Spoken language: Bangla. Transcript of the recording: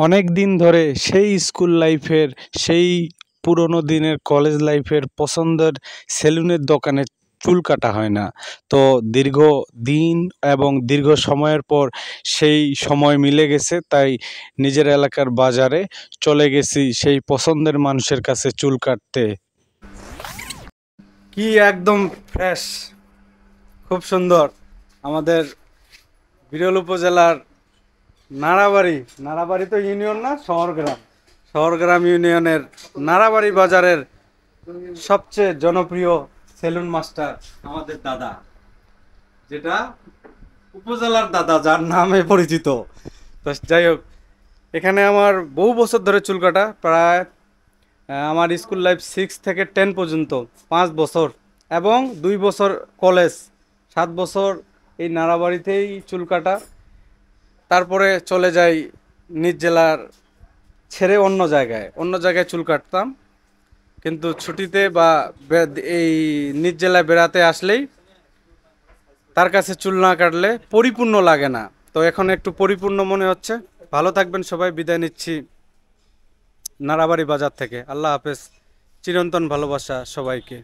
অনেক দিন ধরে সেই স্কুল লাইফের, সেই পুরোনো দিনের কলেজ লাইফের পছন্দের সেলুনের দোকানে চুল কাটা হয় না। তো দীর্ঘ দিন এবং দীর্ঘ সময়ের পর সেই সময় মিলে গেছে, তাই নিজের এলাকার বাজারে চলে গেছি সেই পছন্দের মানুষের কাছে চুল কাটতে। কি একদম ফ্রেশ, খুব সুন্দর। আমাদের বিরল উপজেলার নাড়াবাড়ি তো ইউনিয়ন না, শহরগ্রাম ইউনিয়নের নাড়াবাড়ি বাজারের সবচেয়ে জনপ্রিয় সেলুন মাস্টার আমাদের দাদা, যেটা উপজেলার দাদা, যার নামে পরিচিত। তো যাই হোক, এখানে আমার বহু বছর ধরে চুল কাটা, প্রায় আমার স্কুল লাইফ 6 থেকে 10 পর্যন্ত 5 বছর, এবং 2 বছর কলেজ, 7 বছর এই নাড়াবাড়িতেই চুল কাটা। তারপরে চলে যাই নিজ জেলার ছেড়ে অন্য জায়গায় চুল কাটতাম। কিন্তু ছুটিতে বা এই নিজ জেলায় বেড়াতে আসলেই তার কাছে চুল না কাটলে পরিপূর্ণ লাগে না। তো এখন একটু পরিপূর্ণ মনে হচ্ছে। ভালো থাকবেন সবাই, বিদায় নিচ্ছি নাড়াবাড়ি বাজার থেকে। আল্লাহ হাফেজ, চিরন্তন ভালোবাসা সবাইকে।